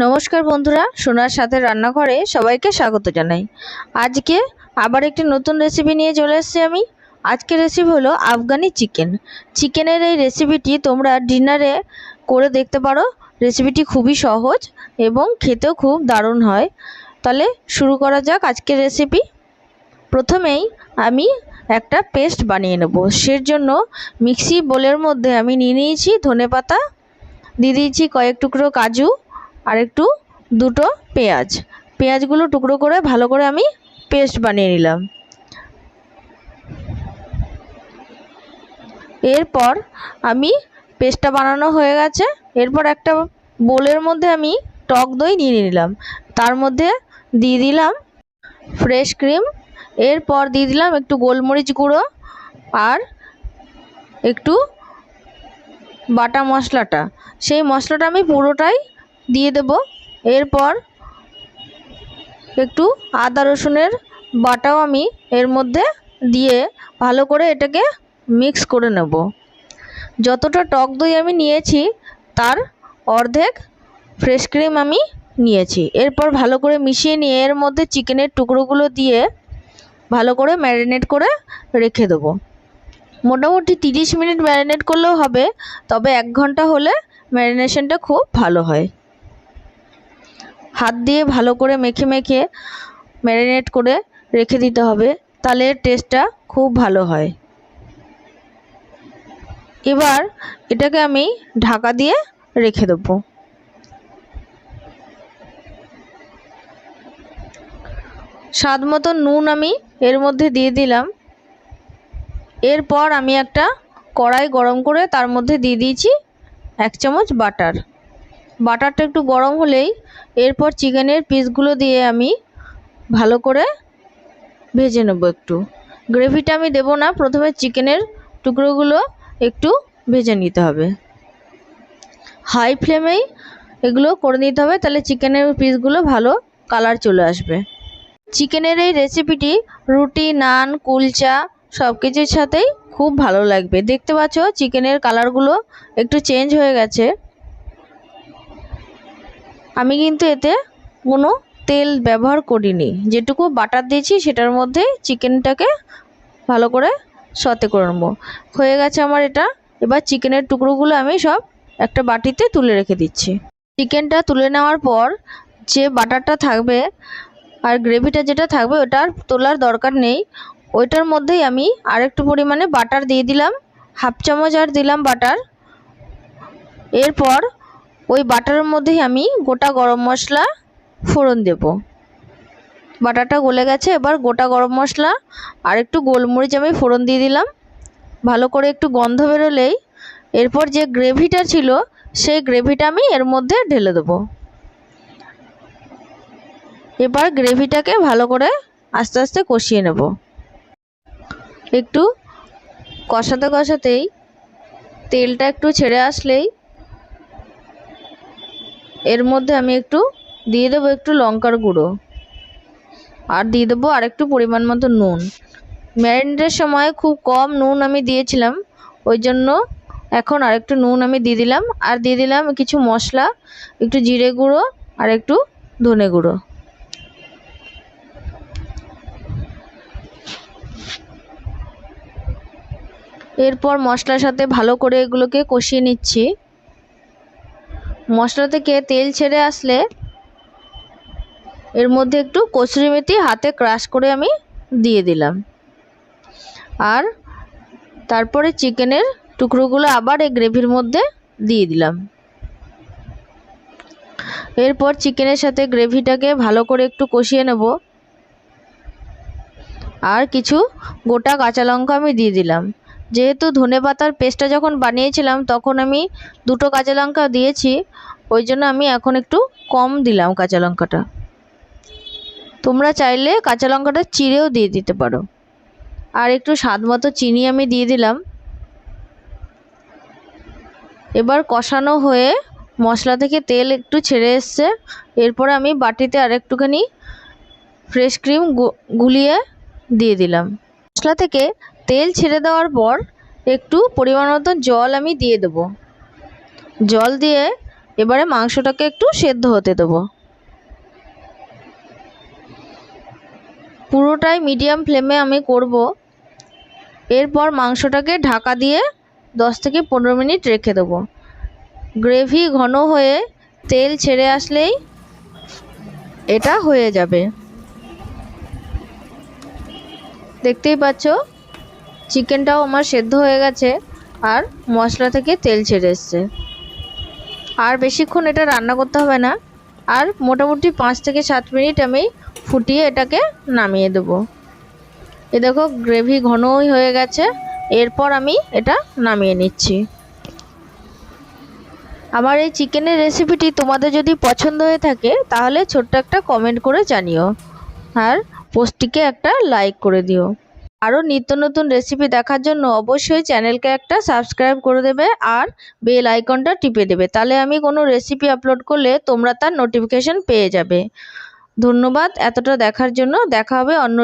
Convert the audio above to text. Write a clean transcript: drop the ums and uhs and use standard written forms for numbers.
নমস্কার বন্ধুরা, সোনার সাথে রান্নাঘরে সবাইকে স্বাগত জানাই। আজকে আবার একটি নতুন রেসিপি নিয়ে চলে এসেছি আমি। আজকের রেসিপি হলো আফগানি চিকেন। চিকেনের এই রেসিপিটি তোমরা ডিনারে করে দেখতে পারো। রেসিপিটি খুবই সহজ এবং খেতেও খুব দারুণ হয়। তাহলে শুরু করা যাক আজকের রেসিপি। প্রথমেই আমি একটা পেস্ট বানিয়ে নেব। সের জন্য মিক্সি বোলের মধ্যে আমি নিয়ে নিয়েছি ধনেপাতা, দিয়ে দিয়েছি কয়েক টুকরো কাজু আর একটু দুটো পেঁয়াজগুলো টুকরো করে ভালো করে আমি পেস্ট বানিয়ে নিলাম। এরপর আমি পেস্টটা বানানো হয়ে গেছে। এরপর একটা বোলের মধ্যে আমি টক দই নিয়ে নিলাম, তার মধ্যে দিয়ে দিলাম ফ্রেশ ক্রিম। এরপর দিয়ে দিলাম একটু গোলমরিচ গুঁড়ো আর একটু বাটা মশলাটা। সেই মশলাটা আমি পুরোটাই দিয়ে দেব। এরপর একটু আদা রসুনের বাটাও আমি এর মধ্যে দিয়ে ভালো করে এটাকে মিক্স করে নেব। যতটা টক দই আমি নিয়েছি তার অর্ধেক ফ্রেশ ক্রিম আমি নিয়েছি। এরপর ভালো করে মিশিয়ে নিয়ে এর মধ্যে চিকেনের টুকরোগুলো দিয়ে ভালো করে ম্যারিনেট করে রেখে দেবো। মোটামুটি 30 মিনিট ম্যারিনেট করলেও হবে, তবে 1 ঘন্টা হলে ম্যারিনেশনটা খুব ভালো হয়। হাত দিয়ে ভালো করে মেখে মেখে ম্যারিনেট করে রেখে দিতে হবে, তাহলে টেস্টটা খুব ভালো হয়। এবার এটাকে আমি ঢাকা দিয়ে রেখে দেবো। স্বাদ মতো নুন আমি এর মধ্যে দিয়ে দিলাম। এরপর আমি একটা কড়াই গরম করে তার মধ্যে দিয়ে দিয়েছি 1 চামচ বাটার। বাটারটা একটু গরম হলেই এরপর চিকেনের পিসগুলো দিয়ে আমি ভালো করে ভেজে নেব। একটু গ্রেভিটা আমি দেব না, প্রথমে চিকেনের টুকরোগুলো একটু ভেজে নিতে হবে। হাই ফ্লেমেই এগুলো করে নিতে হবে, তাহলে চিকেনের পিসগুলো ভালো কালার চলে আসবে। চিকেনের এই রেসিপিটি রুটি, নান, কুলচা সব কিছুর সাথেই খুব ভালো লাগবে। দেখতে পাচ্ছ চিকেনের কালারগুলো একটু চেঞ্জ হয়ে গেছে। আমি কিন্তু এতে কোনো তেল ব্যবহার করিনি, যেটুকু বাটার দিয়েছি সেটার মধ্যে চিকেনটাকে ভালো করে সতে করে নেব। হয়ে গেছে আমার এটা। এবার চিকেনের টুকরোগুলো আমি সব একটা বাটিতে তুলে রেখে দিচ্ছি। চিকেনটা তুলে নেওয়ার পর যে বাটারটা থাকবে আর গ্রেভিটা যেটা থাকবে ওটা আর তোলার দরকার নেই। ওইটার মধ্যেই আমি আরেকটু পরিমাণে বাটার দিয়ে দিলাম, 1/2 চামচ আর দিলাম বাটার। এরপর ওই বাটারের মধ্যেই আমি গোটা গরম মশলা ফোড়ন দেব। বাটারটা গলে গেছে, এবার গোটা গরম মশলা আর একটু গোলমরিচ আমি ফোড়ন দিয়ে দিলাম। ভালো করে একটু গন্ধ বেরোলেই এরপর যে গ্রেভিটা ছিল সেই গ্রেভিটা আমি এর মধ্যে ঢেলে দেবো। এবার গ্রেভিটাকে ভালো করে আস্তে আস্তে কষিয়ে নেব। একটু কষাতে কষাতেই তেলটা একটু ছেড়ে আসলেই এর মধ্যে আমি একটু দিয়ে দেবো একটু লঙ্কার গুঁড়ো আর দিয়ে দেবো আর একটু পরিমাণ মতো নুন। ম্যারিনেটের সময় খুব কম নুন আমি দিয়েছিলাম, ওই জন্য এখন আর একটু নুন আমি দিয়ে দিলাম। আর দিয়ে দিলাম কিছু মশলা, একটু জিরে গুঁড়ো আর একটু ধনে গুঁড়ো। এরপর মশলার সাথে ভালো করে এগুলোকে কষিয়ে নিচ্ছি। মশলা থেকে তেল ছেড়ে আসলে এর মধ্যে একটু কসুরি মেথি হাতে ক্রাশ করে আমি দিয়ে দিলাম। আর তারপরে চিকেনের টুকরোগুলো আবার এই গ্রেভির মধ্যে দিয়ে দিলাম। এরপর চিকেনের সাথে গ্রেভিটাকে ভালো করে একটু কষিয়ে নেব। আর কিছু গোটা কাঁচা লঙ্কা আমি দিয়ে দিলাম। যেহেতু ধনেপাতার পেস্টটা যখন বানিয়েছিলাম তখন আমি 2টো কাঁচা লঙ্কা দিয়েছি, ওই জন্য আমি এখন একটু কম দিলাম কাঁচা লঙ্কাটা। তোমরা চাইলে কাঁচা লঙ্কাটা চিড়েও দিয়ে দিতে পারো। আর একটু স্বাদ মতো চিনি আমি দিয়ে দিলাম। এবার কষানো হয়ে মশলা থেকে তেল একটু ছেড়ে এসছে। এরপরে আমি বাটিতে আর একটুখানি ফ্রেশ ক্রিম গুলিয়ে দিয়ে দিলাম। মশলা থেকে তেল ছেড়ে দেওয়ার পর একটু পরিমাণ মতো জল আমি দিয়ে দেবো। জল দিয়ে এবারে মাংসটাকে একটু সেদ্ধ হতে দেবো। পুরোটাই মিডিয়াম ফ্লেমে আমি করব। এরপর মাংসটাকে ঢাকা দিয়ে 10 থেকে 15 মিনিট রেখে দেবো। গ্রেভি ঘন হয়ে তেল ছেড়ে আসলেই এটা হয়ে যাবে। দেখতেই পাচ্ছ চিকেনটাও আমার সেদ্ধ হয়ে গেছে আর মশলা থেকে তেল ছেড়ে এসছে। আর বেশিক্ষণ এটা রান্না করতে হবে না, আর মোটামুটি 5 থেকে 7 মিনিট আমি ফুটিয়ে এটাকে নামিয়ে দেবো। এ দেখো গ্রেভি ঘনই হয়ে গেছে। এরপর আমি এটা নামিয়ে নিচ্ছি। আমার এই চিকেনের রেসিপিটি তোমাদের যদি পছন্দ হয়ে থাকে তাহলে ছোট্ট একটা কমেন্ট করে জানিও, আর পোস্টটিকে একটা লাইক করে দিও। আরও নিত্য নতুন রেসিপি দেখার জন্য অবশ্যই চ্যানেলকে একটা সাবস্ক্রাইব করে দেবে আর বেল আইকনটা টিপে দেবে, তাহলে আমি কোনো রেসিপি আপলোড করলে তোমরা তার নোটিফিকেশন পেয়ে যাবে। ধন্যবাদ এতটা দেখার জন্য। দেখা হবে অন্য